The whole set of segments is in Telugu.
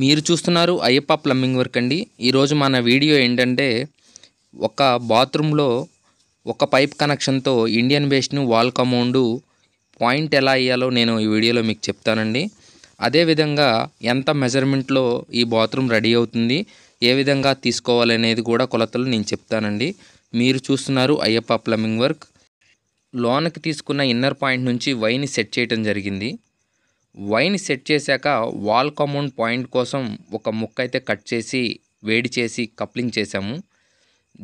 మీరు చూస్తున్నారు అయ్యప్ప ప్లంబింగ్ వర్క్ అండి. ఈరోజు మన వీడియో ఏంటంటే ఒక బాత్రూంలో ఒక పైప్ కనెక్షన్తో ఇండియన్ బేస్ను వాల్ కమౌండు పాయింట్ ఎలా వేయాలో నేను ఈ వీడియోలో మీకు చెప్తానండి. అదేవిధంగా ఎంత మెజర్మెంట్లో ఈ బాత్రూమ్ రెడీ అవుతుంది, ఏ విధంగా తీసుకోవాలనేది కూడా కొలతలు నేను చెప్తానండి. మీరు చూస్తున్నారు అయ్యప్ప ప్లంబింగ్ వర్క్. లోనకి తీసుకున్న ఇన్నర్ పాయింట్ నుంచి వైని సెట్ చేయడం జరిగింది. వైని సెట్ చేశాక వాల్ కమౌండ్ పాయింట్ కోసం ఒక ముక్క అయితే కట్ చేసి వేడి చేసి కప్లింగ్ చేసాము.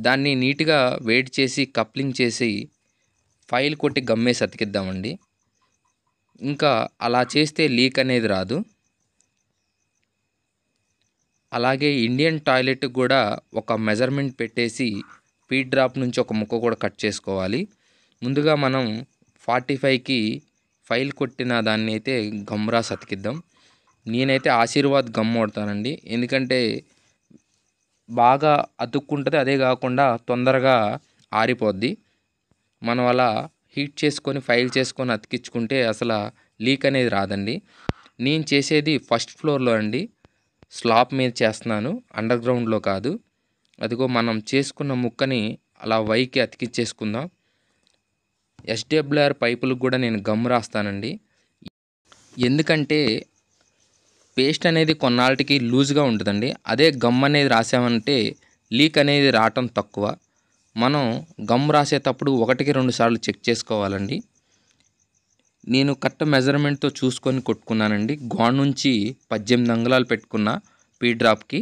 దాన్ని నీట్గా వేడి చేసి కప్లింగ్ చేసి ఫైల్ కొట్టి గమ్మేసి అతికిద్దామండి. ఇంకా అలా చేస్తే లీక్ అనేది రాదు. అలాగే ఇండియన్ టాయిలెట్ కూడా ఒక మెజర్మెంట్ పెట్టేసి పీట్ డ్రాప్ నుంచి ఒక ముక్క కూడా కట్ చేసుకోవాలి. ముందుగా మనం 45కి ఫైల్ కొట్టిన దాన్ని అయితే గమ్ రాసి అతికిద్దాం. నేనైతే ఆశీర్వాద్ గమ్ వాడతానండి, ఎందుకంటే బాగా అతుక్కుంటుంది. అదే కాకుండా తొందరగా ఆరిపోద్ది. మనం అలా హీట్ చేసుకొని ఫైల్ చేసుకొని అతికించుకుంటే అసలు లీక్ అనేది రాదండి. నేను చేసేది ఫస్ట్ ఫ్లోర్లో అండి, స్లాబ్ మీద చేస్తున్నాను, అండర్ గ్రౌండ్లో కాదు. అదిగో మనం చేసుకున్న ముక్కని అలా వైకి అతికించేసుకుందాం. ఎస్డబ్ల్యూఆర్ పైపులకు కూడా నేను గమ్ రాస్తానండి, ఎందుకంటే పేస్ట్ అనేది కొన్నాళ్ళకి లూజ్గా ఉంటుందండి. అదే గమ్ అనేది రాసామంటే లీక్ అనేది రావటం తక్కువ. మనం గమ్ రాసేటప్పుడు 1-2 సార్లు చెక్ చేసుకోవాలండి. నేను కరెక్ట్ మెజర్మెంట్తో చూసుకొని కొట్టుకున్నానండి. గోడ నుంచి 18 అంగుళాలు పెట్టుకున్న పీ డ్రాప్కి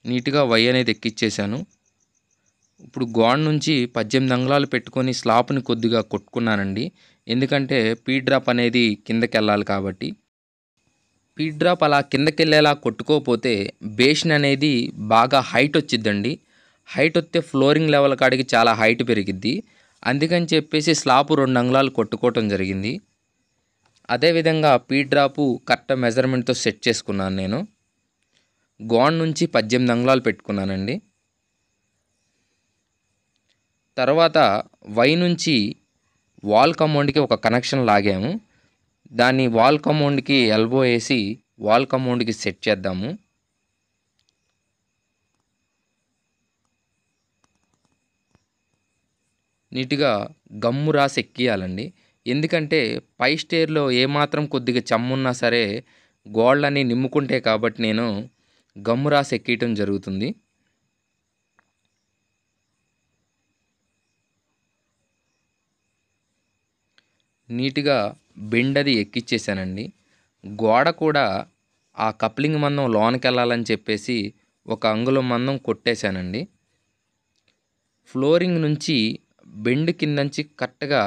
నీట్గా వై అనేది ఎక్కిచ్చేసాను. ఇప్పుడు గోడ నుంచి 18 అంగుళాలు పెట్టుకొని స్లాబ్ని కొద్దిగా కొట్టుకున్నానండి, ఎందుకంటే పీ డ్రాప్ అనేది కిందకి వెళ్ళాలి కాబట్టి. పీ డ్రాప్ అలా కిందకి వెళ్ళేలా కొట్టుకోకపోతే బేషన్ అనేది బాగా హైట్ వచ్చిద్దండి. హైట్ వస్తే ఫ్లోరింగ్ లెవెల్ కాడికి చాలా హైట్ పెరిగిద్ది. అందుకని చెప్పేసి స్లాబ్ 2 అంగుళాలు కొట్టుకోవటం జరిగింది. అదేవిధంగా పీ డ్రాపు కరెక్ట్ మెజర్మెంట్తో సెట్ చేసుకున్నాను. నేను గోడ నుంచి 18 అంగుళాలు పెట్టుకున్నానండి. తర్వాత వై నుంచి వాల్ కమౌండ్కి ఒక కనెక్షన్ లాగాము. దాన్ని వాల్ కమౌండ్కి ఎల్బో వేసి వాల్ కమౌండ్కి సెట్ చేద్దాము. నీట్గా గమ్ము రాసి ఎక్కియాలండి, ఎందుకంటే పై స్టేర్లో ఏమాత్రం కొద్దిగా చెమ్మున్నా సరే గోళ్ళని నిమ్ముకుంటే కాబట్టి నేను గమ్ము రాసి ఎక్కియటం జరుగుతుంది. నీట్గా బెండ్ అది ఎక్కిచ్చేసానండి. గోడ కూడా ఆ కప్లింగ్ మందం లోనికి వెళ్ళాలని చెప్పేసి 1 అంగుళం మందం కొట్టేశానండి. ఫ్లోరింగ్ నుంచి బెండ్ కిందంచి కరెక్ట్గా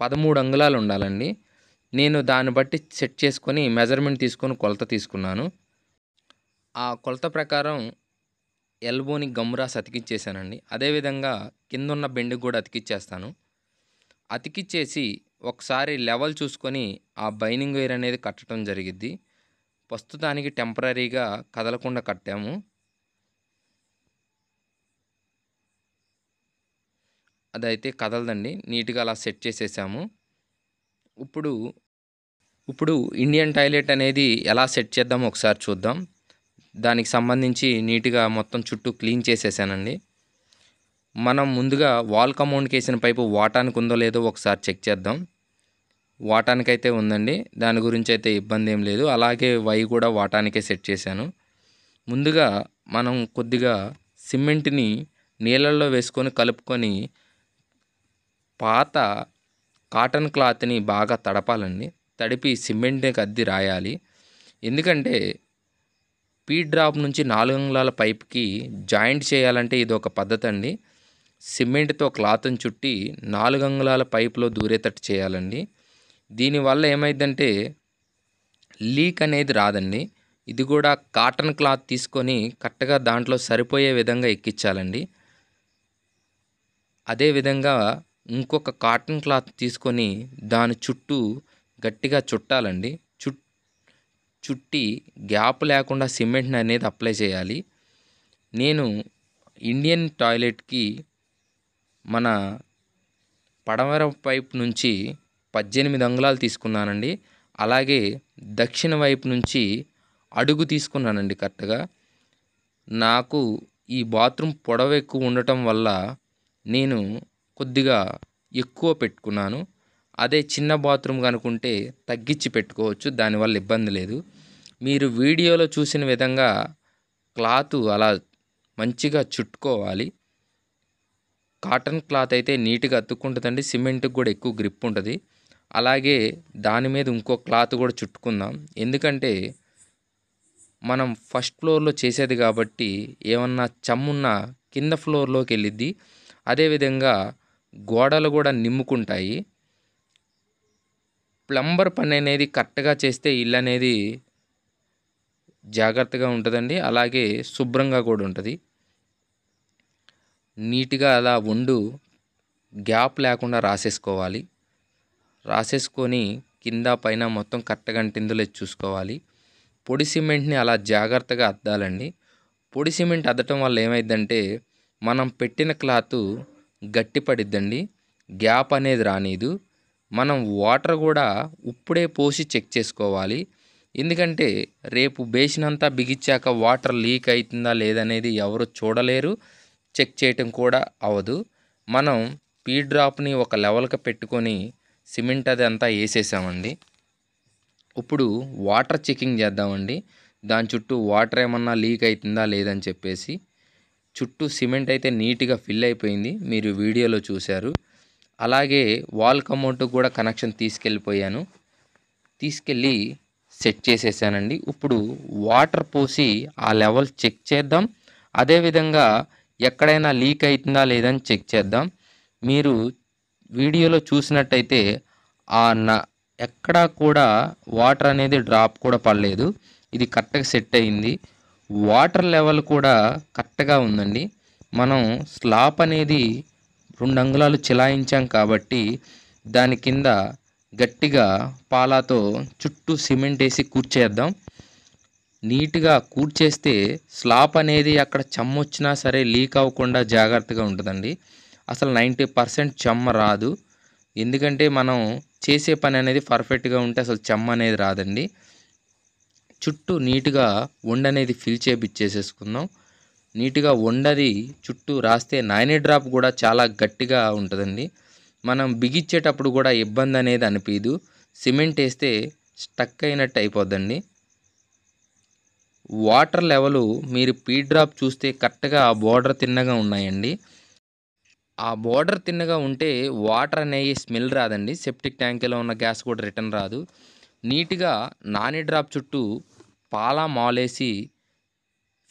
13 అంగుళాలు ఉండాలండి. నేను దాన్ని బట్టి సెట్ చేసుకొని మెజర్మెంట్ తీసుకొని కొలత తీసుకున్నాను. ఆ కొలత ప్రకారం ఎల్బోని గమ్ రాసి అతికిచ్చేసానండి. అదేవిధంగా కిందున్న బెండ్ కూడా అతికిచ్చేస్తాను. అతికిచ్చేసి ఒకసారి లెవెల్ చూసుకొని ఆ బైనింగ్ వైర్ అనేది కట్టడం జరిగిద్ది. ప్రస్తుతానికి టెంపరీగా కదలకుండా కట్టాము. అదైతే కదలదండి, నీట్గా అలా సెట్ చేసేసాము. ఇప్పుడు ఇండియన్ టాయిలెట్ అనేది ఎలా సెట్ చేద్దామో ఒకసారి చూద్దాం. దానికి సంబంధించి నీట్గా మొత్తం చుట్టూ క్లీన్ చేసేసానండి. మనం ముందుగా వాల్ కమౌండ్కి వేసిన పైపు వాటానికి ఉందో లేదో ఒకసారి చెక్ చేద్దాం. వాటానికైతే ఉందండి, దాని గురించి అయితే ఇబ్బంది ఏం లేదు. అలాగే వై కూడా వాటానికే సెట్ చేశాను. ముందుగా మనం కొద్దిగా సిమెంట్ని నీళ్ళల్లో వేసుకొని కలుపుకొని పాత కాటన్ క్లాత్ని బాగా తడపాలండి. తడిపి సిమెంట్కి అద్ది రాయాలి. ఎందుకంటే పీ డ్రాప్ నుంచి 4 అంగుళాల పైప్కి జాయింట్ చేయాలంటే ఇది ఒక పద్ధతి అండి. సిమెంట్తో క్లాత్ని చుట్టి 4 అంగుళాల పైపులో దూరేటట్టు చేయాలండి. దీనివల్ల ఏమైందంటే లీక్ అనేది రాదండి. ఇది కూడా కాటన్ క్లాత్ తీసుకొని కరెక్ట్గా దాంట్లో సరిపోయే విధంగా ఎక్కించాలండి. అదేవిధంగా ఇంకొక కాటన్ క్లాత్ తీసుకొని దాని చుట్టూ గట్టిగా చుట్టాలండి. చుట్టి గ్యాప్ లేకుండా సిమెంట్ని అనేది అప్లై చేయాలి. నేను ఇండియన్ టాయిలెట్కి మన పడమర పైప్ నుంచి 18 అంగుళాలు తీసుకున్నానండి. అలాగే దక్షిణ వైపు నుంచి అడుగు తీసుకున్నానండి కరెక్ట్గా. నాకు ఈ బాత్రూమ్ పొడవు ఎక్కువ ఉండటం వల్ల నేను కొద్దిగా ఎక్కువ పెట్టుకున్నాను. అదే చిన్న బాత్రూమ్ కనుకుంటే తగ్గించి పెట్టుకోవచ్చు, దానివల్ల ఇబ్బంది లేదు. మీరు వీడియోలో చూసిన విధంగా క్లాత్ అలా మంచిగా చుట్టుకోవాలి. కాటన్ క్లాత్ అయితే నీట్గా అతుక్కుంటుందండి, సిమెంట్కి కూడా ఎక్కువ గ్రిప్ ఉంటుంది. అలాగే దాని మీద ఇంకో క్లాత్ కూడా చుట్టుకుందాం, ఎందుకంటే మనం ఫస్ట్ ఫ్లోర్లో చేసేది కాబట్టి ఏమన్నా చెమ్మున్న కింద ఫ్లోర్లోకి వెళ్ళిద్ది. అదేవిధంగా గోడలు కూడా నిమ్ముకుంటాయి. ప్లంబర్ పని అనేది కరెక్ట్గా చేస్తే ఇల్లు అనేది జాగ్రత్తగా ఉంటుందండి, అలాగే శుభ్రంగా కూడా ఉంటుంది. నీట్గా అలా గ్యాప్ లేకుండా రాసేసుకోవాలి. రాసేసుకొని కింద పైన మొత్తం కరెక్ట్గా అంటిందో చూసుకోవాలి. పొడి సిమెంట్ని అలా జాగ్రత్తగా అద్దాలండి. పొడి సిమెంట్ అద్దటం వల్ల ఏమైందంటే మనం పెట్టిన క్లాత్ గట్టి పడిద్దండి, గ్యాప్ అనేది రానీదు. మనం వాటర్ కూడా ఇప్పుడే పోసి చెక్ చేసుకోవాలి, ఎందుకంటే రేపు బేసిన్ అంతా బిగించాక వాటర్ లీక్ అవుతుందా లేదనేది ఎవరు చూడలేరు, చెక్ చేయటం కూడా అవ్వదు. మనం పీ డ్రాప్ని ఒక లెవెల్కి పెట్టుకొని సిమెంట్ అది అంతా వేసేసామండి. ఇప్పుడు వాటర్ చెకింగ్ చేద్దామండి. దాని చుట్టూ వాటర్ ఏమన్నా లీక్ అవుతుందా లేదని చెప్పేసి. చుట్టూ సిమెంట్ అయితే నీట్గా ఫిల్ అయిపోయింది, మీరు వీడియోలో చూశారు. అలాగే వాల్ కమౌంట్ కూడా కనెక్షన్ తీసుకెళ్ళి సెట్ చేసేసానండి. ఇప్పుడు వాటర్ పోసి ఆ లెవెల్ చెక్ చేద్దాం. అదేవిధంగా ఎక్కడైనా లీక్ అవుతుందా లేదని చెక్ చేద్దాం. మీరు వీడియోలో చూసినట్టయితే ఎక్కడా కూడా వాటర్ అనేది డ్రాప్ కూడా పడలేదు, ఇది కరెక్ట్గా సెట్ అయింది. వాటర్ లెవెల్ కూడా కరెక్ట్గా ఉందండి. మనం స్లాబ్ అనేది 2 అంగుళాలు చిలాయించాం కాబట్టి దాని కింద గట్టిగా పాలాతో చుట్టూ సిమెంట్ వేసి కూర్చేద్దాం. నీట్గా కూర్చేస్తే స్లాబ్ అనేది అక్కడ చెమ్మ వచ్చినా సరే లీక్ అవ్వకుండా జాగ్రత్తగా ఉంటుందండి. అసలు 90% చెమ్మ రాదు, ఎందుకంటే మనం చేసే పని అనేది పర్ఫెక్ట్గా ఉంటే అసలు చెమ్మ అనేది రాదండి. చుట్టూ నీట్గా అనేది ఫిల్ చేసేసుకుందాం. నీట్గా వండది చుట్టూ రాస్తే 9 డ్రాప్ కూడా చాలా గట్టిగా ఉంటుందండి. మనం బిగించేటప్పుడు కూడా ఇబ్బంది అనేది అనిపించదు. సిమెంట్ వేస్తే స్టక్ అయినట్టు అయిపోద్దండి. వాటర్ లెవెలు మీరు పీ డ్రాప్ చూస్తే కరెక్ట్గా ఆ బోర్డర్ తిన్నగా ఉన్నాయండి. ఆ బోర్డర్ తిన్నగా ఉంటే వాటర్ అనేవి స్మెల్ రాదండి, సెప్టిక్ ట్యాంక్లో ఉన్న గ్యాస్ కూడా రిటర్న్ రాదు. నీట్గా నాని డ్రాప్ చుట్టూ పాలా మాలేసి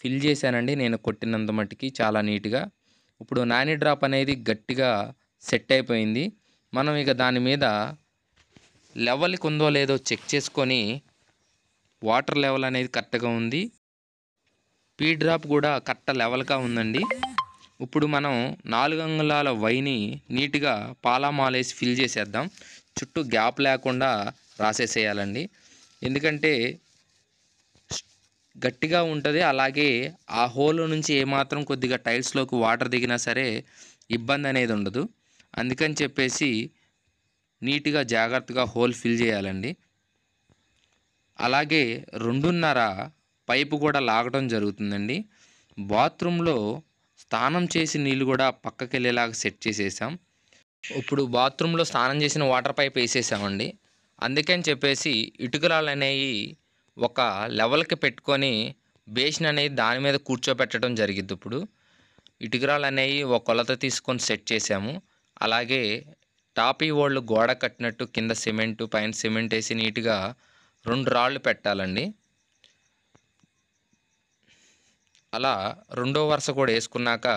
ఫిల్ చేశానండి నేను కొట్టినంత మట్టికి చాలా నీట్గా. ఇప్పుడు నాని డ్రాప్ అనేది గట్టిగా సెట్ అయిపోయింది. మనం ఇక దాని మీద లెవెల్కి ఉందో లేదో చెక్ చేసుకొని, వాటర్ లెవెల్ అనేది కరెక్ట్గా ఉంది, పీ డ్రాప్ కూడా కరెక్ట్ లెవెల్గా ఉందండి. ఇప్పుడు మనం 4 అంగుళాల వైని నీట్గా పాలామాలేసి ఫిల్ చేసేద్దాం. చుట్టూ గ్యాప్ లేకుండా రాసేసేయాలండి, ఎందుకంటే గట్టిగా ఉంటుంది. అలాగే ఆ హోల్ నుంచి ఏమాత్రం కొద్దిగా టైల్స్లోకి వాటర్ దిగినా సరే ఇబ్బంది అనేది ఉండదు. అందుకని చెప్పేసి నీట్గా జాగ్రత్తగా హోల్ ఫిల్ చేయాలండి. అలాగే 2.5 పైపు కూడా లాగడం జరుగుతుందండి. బాత్రూంలో స్నానం చేసి నీళ్ళు కూడా పక్కకి వెళ్ళేలాగా సెట్ చేసేసాం. ఇప్పుడు బాత్రూంలో స్నానం చేసిన వాటర్ పైప్ వేసేసామండి. అందుకని చెప్పేసి ఇటుకరాళ్ళు అనేవి ఒక లెవెల్కి పెట్టుకొని బేసిన్ అనేది దాని మీద కూర్చోపెట్టడం జరిగిద్ది. ఇప్పుడు ఇటుకరాళ్ళు అనేవి ఒక కొలత తీసుకొని సెట్ చేసాము. అలాగే టాపీ వాళ్ళు గోడ కట్టినట్టు కింద సిమెంటు పైన సిమెంట్ వేసి నీట్గా 2 రాళ్ళు పెట్టాలండి. అలా రెండో వరుస కూడా వేసుకున్నాక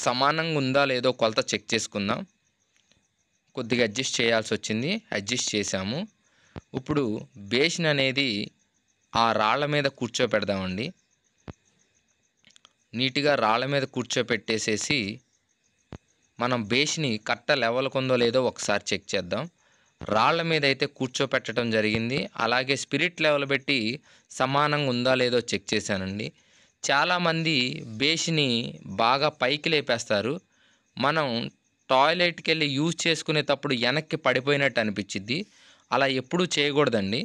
సమానంగా ఉందా లేదో కొలత చెక్ చేసుకుందాం. కొద్దిగా అడ్జస్ట్ చేయాల్సి వచ్చింది, అడ్జస్ట్ చేసాము. ఇప్పుడు బేసిన్ అనేది ఆ రాళ్ళ మీద కూర్చోపెడదామండి. నీట్గా రాళ్ళ మీద కూర్చోపెట్టేసేసి మనం బేసిని కరెక్ట్ లెవెల్కి ఉందో లేదో ఒకసారి చెక్ చేద్దాం. రాళ్ళ మీద అయితే కూర్చోపెట్టడం జరిగింది. అలాగే స్పిరిట్ లెవెల్ పెట్టి సమానంగా ఉందా లేదో చెక్ చేశానండి. చాలామంది బేసిని బాగా పైకి లేపేస్తారు. మనం టాయిలెట్కి వెళ్ళి యూజ్ చేసుకునేటప్పుడు వెనక్కి పడిపోయినట్టు అనిపించిద్ది. అలా ఎప్పుడూ చేయకూడదండి.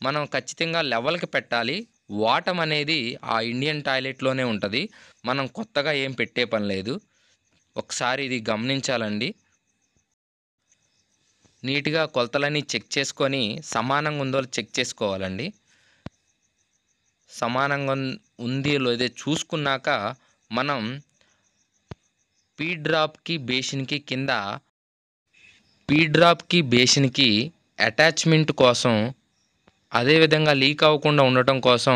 మనం ఖచ్చితంగా లెవెల్‌కి పెట్టాలి. వాటం అనేది ఆ ఇండియన్ టాయిలెట్‌లోనే ఉంటది. మనం కొత్తగా ఏం పెట్టే పని లేదు. ఒకసారి ఇది గమనించాలండి. నీట్‌గా కొలతలన్నీ చెక్ చేసుకొని సమానంగా ఉందో చెక్ చేసుకోవాలండి. సమానంగా ఉంది లేదో చూసుకున్నాక మనం పీ డ్రాప్‌కి బేసిన్‌కి అటాచ్‌మెంట్ కోసం, అదేవిధంగా లీక్ అవ్వకుండా ఉండటం కోసం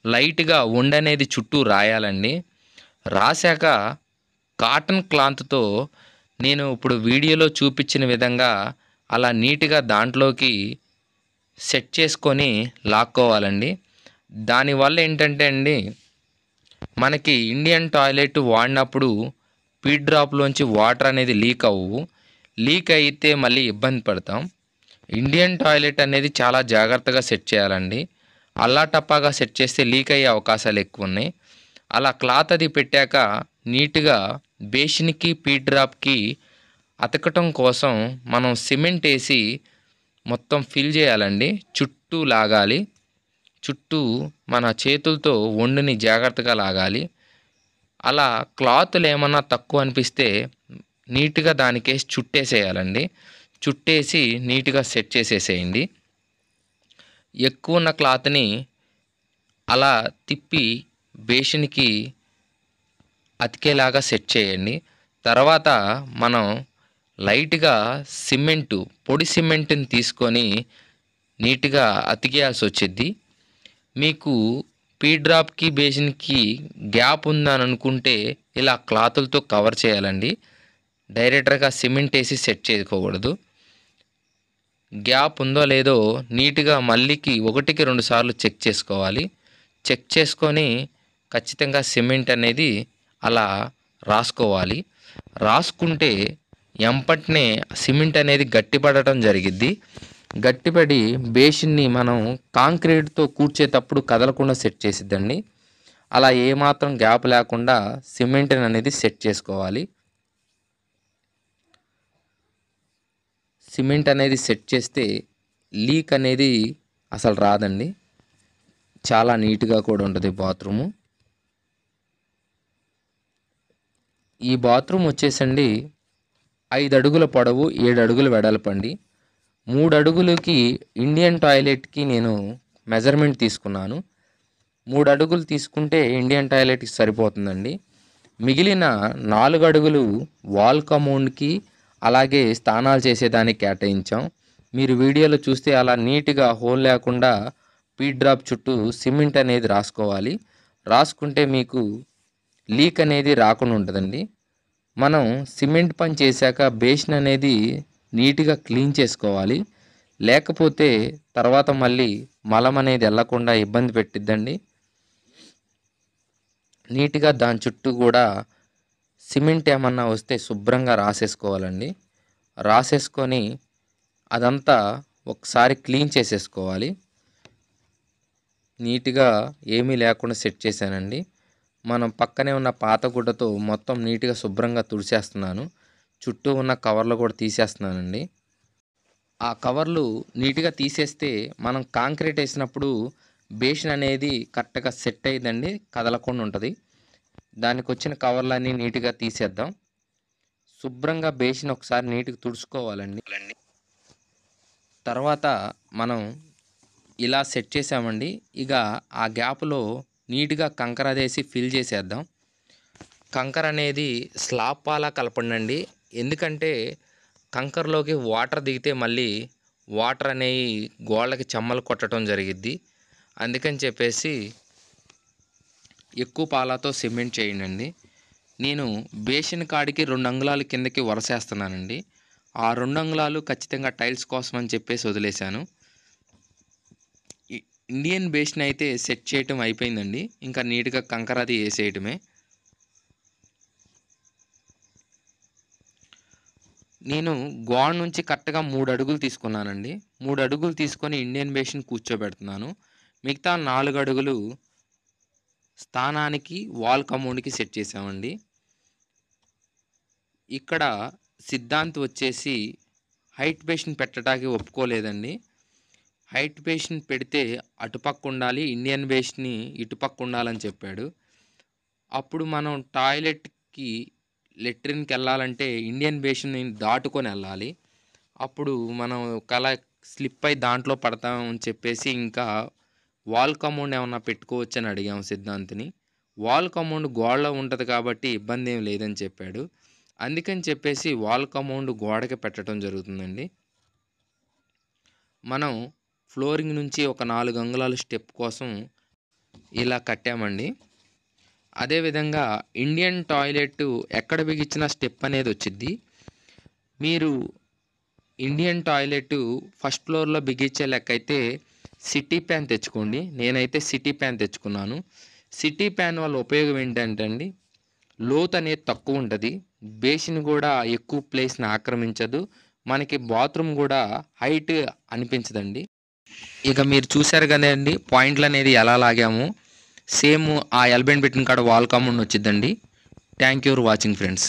లైట్‌గా ఉండనేది చుట్టూ రాయాలండి. రాసాక కాటన్ క్లాత్‌తో నేను ఇప్పుడు వీడియోలో చూపించిన విధంగా అలా నీట్‌గా దాంట్లోకి సెట్ చేసుకొని లాక్కోవాలండి. దానివల్ల ఏంటంటే అండి, మనకి ఇండియన్ టాయిలెట్ వాడినప్పుడు పీ డ్రాప్‌లోంచి వాటర్ అనేది లీక్ అవ్వవు. లీక్ అయితే మళ్ళీ ఇబ్బంది పడతాం. ఇండియన్ టాయిలెట్ అనేది చాలా జాగ్రత్తగా సెట్ చేయాలండి. అల్లాటప్పాగా సెట్ చేస్తే లీక్ అయ్యే అవకాశాలు ఎక్కువున్నాయి. అలా క్లాత్ అది పెట్టాక నీట్‌గా బేసిన్‌కి, పీ డ్రాప్‌కి అతకటం కోసం మనం సిమెంట్ ఏసి మొత్తం ఫిల్ చేయాలండి. చుట్టూ లాగాలి. చుట్టూ మన చేతులతో ఒండుని జాగ్రత్తగా లాగాలి. అలా క్లాతులు ఏమన్నా తక్కువ అనిపిస్తే నీట్‌గా దానికేసి చుట్టేసేయాలండి. చుట్టేసి నీట్‌గా సెట్ చేసేసేయండి. ఎక్కువున్న క్లాత్‌ని అలా తిప్పి బేసిన్‌కి అతికేలాగా సెట్ చేయండి. తర్వాత మనం లైట్‌గా పొడి సిమెంట్‌ని తీసుకొని నీట్‌గా అతికేయాల్సొచ్చిద్ది. మీకు పీ డ్రాప్‌కి, బేసిన్‌కి గ్యాప్ ఉందని అనుకుంటే ఇలా క్లాతులతో కవర్ చేయాలండి. డైరెక్టర్‌గా సిమెంట్ ఏసి సెట్ చేసుకోకూడదు. గ్యాప్ ఉందో లేదో నీట్‌గా మళ్ళీకి 1కి 2 సార్లు చెక్ చేసుకోవాలి. చెక్ చేసుకొని ఖచ్చితంగా సిమెంట్ అనేది అలా రాసుకోవాలి. రాసుకుంటే ఎంపటనే సిమెంట్ అనేది గట్టిపడటం జరిగిద్ది. గట్టిపడి బేసిన్‌ని మనం కాంక్రీట్‌తో కూర్చేటప్పుడు కదలకుండా సెట్ చేసిద్దండి. అలా ఏమాత్రం గ్యాప్ లేకుండా సిమెంట్‌ని అనేది సెట్ చేసుకోవాలి. సిమెంట్ అనేది సెట్ చేస్తే లీక్ అనేది అసలు రాదండి. చాలా నీట్‌గా కూడా ఉంటది బాత్రూము. ఈ బాత్రూమ్ వచ్చేసండి 5 అడుగుల పొడవు, 7 అడుగుల వెడల్పండి. 3 అడుగులకి ఇండియన్ టాయిలెట్‌కి నేను మెజర్‌మెంట్ తీసుకున్నాను. 3 అడుగులు తీసుకుంటే ఇండియన్ టాయిలెట్‌కి సరిపోతుందండి. మిగిలిన 4 అడుగులు వాల్ కమోడ్‌కి, అలాగే స్నానాలు చేసేదానికి కేటాయించాం. మీరు వీడియోలో చూస్తే అలా నీట్‌గా హోల్ లేకుండా పీ డ్రాప్ చుట్టూ సిమెంట్ అనేది రాసుకోవాలి. రాసుకుంటే మీకు లీక్ అనేది రాకుండా ఉంటదండి. మనం సిమెంట్ పని చేశాక బేసిన్ అనేది నీట్‌గా క్లీన్ చేసుకోవాలి. లేకపోతే తర్వాత మళ్ళీ మలం అనేది ఎళ్ళకుండా ఇబ్బంది పెట్టిద్దండి. నీట్‌గా దాని చుట్టూ గూడా సిమెంట్ ఏమన్నా వస్తే శుభ్రంగా రాసేసుకోవాలండి. రాసేసుకొని అదంతా ఒకసారి క్లీన్ చేసేసుకోవాలి. నీట్‌గా ఏమీ లేకుండా సెట్ చేశానండి. మనం పక్కనే ఉన్న పాత గుడ్డతో మొత్తం నీట్‌గా శుభ్రంగా తుడిచేస్తున్నాను. చుట్టూ ఉన్న కవర్లు కూడా తీసేస్తున్నానండి. ఆ కవర్లు నీట్‌గా తీసేస్తే మనం కాంక్రీట్ ఏసినప్పుడు బేసిన్ అనేది కరెక్ట్‌గా సెట్ అయ్యిద్దండి. కదలకుండా ఉంటది. దానికొచ్చిన కవర్లన్నీ నీట్‌గా తీసేద్దాం. శుభ్రంగా బేసిన్ ఒకసారి నీట్‌గా తుడుచుకోవాలండి. తర్వాత మనం ఇలా సెట్ చేసామండి. ఇక ఆ గ్యాప్‌లో నీట్‌గా కంకర అదేసి ఫిల్ చేసేద్దాం. కంకర అనేది స్లాబ్ పాలా కలపండండి. ఎందుకంటే కంకరలోకి వాటర్ దిగితే మళ్ళీ వాటర్ అనేయి గోళ్ళకి చెమ్మలు కొట్టడం జరిగిద్ది. అందుకని చెప్పేసి ఎక్కువ పాలాతో సిమెంట్ చేయండండి. నేను బేసిన్ కాడికి 2 అంగుళాలు కిందకి వరసేస్తున్నానండి. ఆ 2 అంగుళాలు ఖచ్చితంగా టైల్స్ కోసం అని చెప్పేసి వదిలేశాను. ఇండియన్ బేసిన్ అయితే సెట్ చేయటం అయిపోయిందండి. ఇంకా నీట్‌గా కంకర అది ఏసేయటమే. నేను గోడ నుంచి కరెక్ట్‌గా 3 అడుగులు తీసుకున్నానండి. 3 అడుగులు తీసుకొని ఇండియన్ బేసిన్ కూర్చోబెడుతున్నాను. మిగతా 4 అడుగులు స్థానానికి, వాల్ కమోడ్‌కి సెట్ చేశామండి. ఇక్కడ సిద్ధాంత్ వచ్చేసి హైట్ బేస్ని పెట్టడానికి ఒప్పుకోలేదండి. హైట్ బేస్ని పెడితే అటుపక్క ఉండాలి, ఇండియన్ బేస్ని ఇటుపక్క ఉండాలని చెప్పాడు. అప్పుడు మనం టాయిలెట్కి లెట్రిన్కి వెళ్ళాలంటే ఇండియన్ బేస్ని దాటుకొని వెళ్ళాలి. అప్పుడు మనం ఒకలా స్లిప్ అయి దాంట్లో పడతామని చెప్పేసి ఇంకా వాల్ కమౌండ్ ఏమన్నా పెట్టుకోవచ్చని అడిగాము సిద్ధాంత్ని. వాల్ కమౌండ్ గోడలో ఉంటుంది కాబట్టి ఇబ్బంది ఏం లేదని చెప్పాడు. అందుకని చెప్పేసి వాల్ కమౌండ్ గోడకి పెట్టడం జరుగుతుందండి. మనం ఫ్లోరింగ్ నుంచి ఒక 4 అంగుళాల స్టెప్ కోసం ఇలా కట్టామండి. అదేవిధంగా ఇండియన్ టాయిలెట్ ఎక్కడ బిగించిన స్టెప్ అనేది వచ్చిద్ది. మీరు ఇండియన్ టాయిలెట్ ఫస్ట్ ఫ్లోర్లో బిగించే లెక్క అయితే సిటీ ప్యాన్ తెచ్చుకోండి. నేనైతే సిటీ ప్యాన్ తెచ్చుకున్నాను. సిటీ ప్యాన్ వల్ల ఉపయోగం ఏంటంటే అండి, లోతు అనేది తక్కువ ఉంటుంది, బేసిన్ కూడా ఎక్కువ ప్లేస్ని ఆక్రమించదు, మనకి బాత్రూమ్ కూడా హైట్ అనిపించదండి. ఇక మీరు చూశారు కదండి పాయింట్లు అనేది ఎలా లాగాము. సేమ్ ఆ ఎల్బెండ్ పెట్టిన కాడ వాల్ కామౌండ్ వచ్చిందండి. Thank you for watching friends.